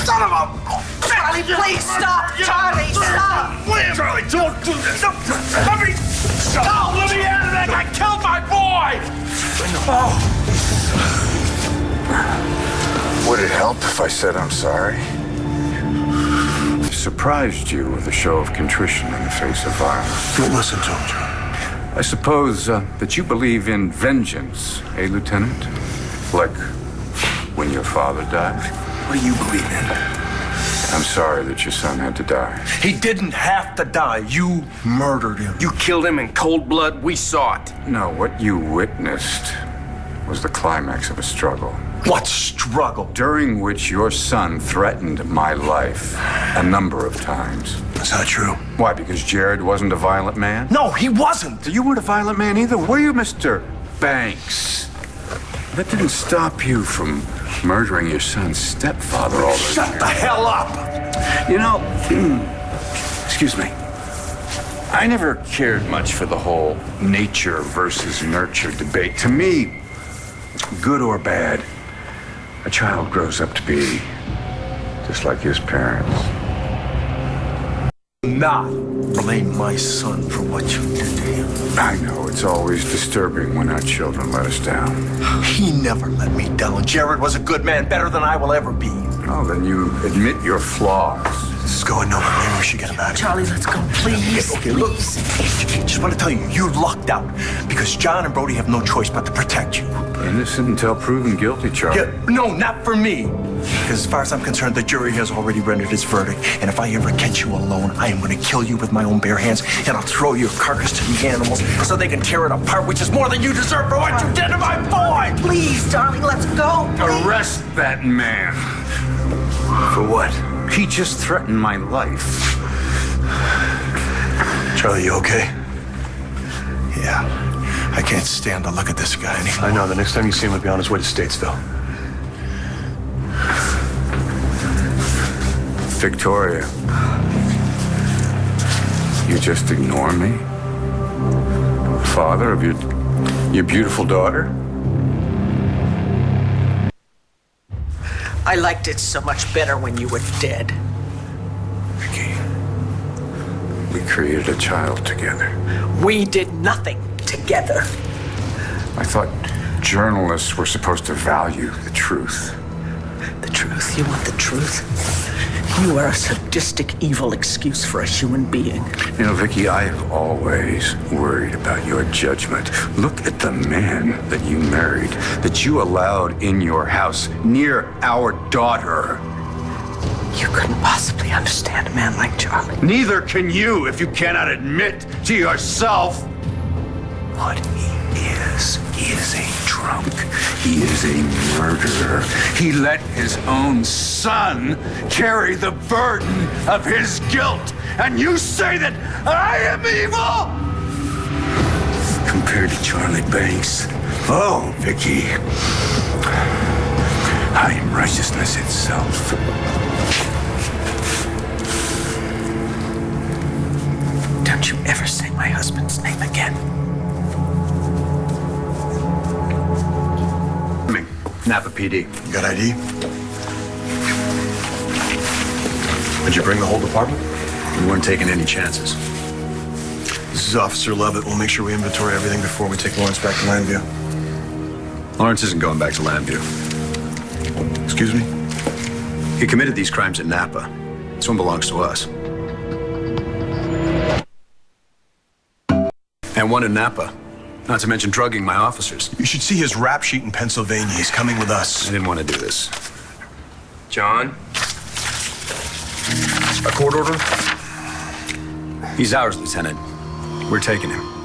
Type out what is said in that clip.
son of a... Charlie, please stop! Charlie, stop! Charlie, don't do this! Let me... Stop! Let me out of that! I killed my boy! Would it help if I said I'm sorry? Surprised you with a show of contrition in the face of violence. Don't listen to him, John. I suppose that you believe in vengeance, eh, Lieutenant? Like when your father died? What do you believe in? I'm sorry that your son had to die. He didn't have to die. You murdered him. You killed him in cold blood. We saw it. No, what you witnessed was the climax of a struggle. What struggle? During which your son threatened my life a number of times. Is that true? Why, because Jared wasn't a violent man? No, he wasn't. You weren't a violent man either, were you, Mr. Banks? That didn't stop you from murdering your son's stepfather all those Shut years. the hell up! You know, excuse me. I never cared much for the whole nature versus nurture debate. To me, good or bad, a child grows up to be just like his parents. Not blame my son for what you did to him. I know, it's always disturbing when our children let us down. He never let me down. Jared was a good man, better than I will ever be. Oh, then you admit your flaws. This is going nowhere. Maybe we should get him out of here. Charlie, let's go, please. Okay, look. Just want to tell you, you lucked out because John and Brody have no choice but to protect you. Innocent until proven guilty, Charlie. Yeah, no, not for me. Because as far as I'm concerned, the jury has already rendered its verdict. And if I ever catch you alone, I am going to kill you with my own bare hands. And I'll throw your carcass to the animals so they can tear it apart, which is more than you deserve for what you did to my boy. Please, darling, let's go. Please. Arrest that man. For what? He just threatened my life. Charlie, you okay? Yeah. I can't stand to look at this guy anymore. I know. The next time you see him, he'll be on his way to Statesville. Victoria, you just ignore me? Father of your beautiful daughter? I liked it so much better when you were dead. Vicky, we created a child together. We did nothing together. I thought journalists were supposed to value the truth. The truth? You want the truth? You are a sadistic, evil excuse for a human being. You know, Vicky, I have always worried about your judgment. Look at the man that you married, that you allowed in your house near our daughter. You couldn't possibly understand a man like Charlie. Neither can you if you cannot admit to yourself what he is. He is a drunk. He is a murderer. He let his own son carry the burden of his guilt. And you say that I am evil? Compared to Charlie Banks. Oh, Vicky. I am righteousness itself. Don't you ever say my husband's name again. Napa PD. You got ID? Did you bring the whole department? We weren't taking any chances. This is Officer Lovett. We'll make sure we inventory everything before we take Lawrence back to Landview. Lawrence isn't going back to Landview. Excuse me? He committed these crimes in Napa. This one belongs to us. And one in Napa. Not to mention drugging my officers. You should see his rap sheet in Pennsylvania. He's coming with us. I didn't want to do this. John? A court order? He's ours, Lieutenant. We're taking him.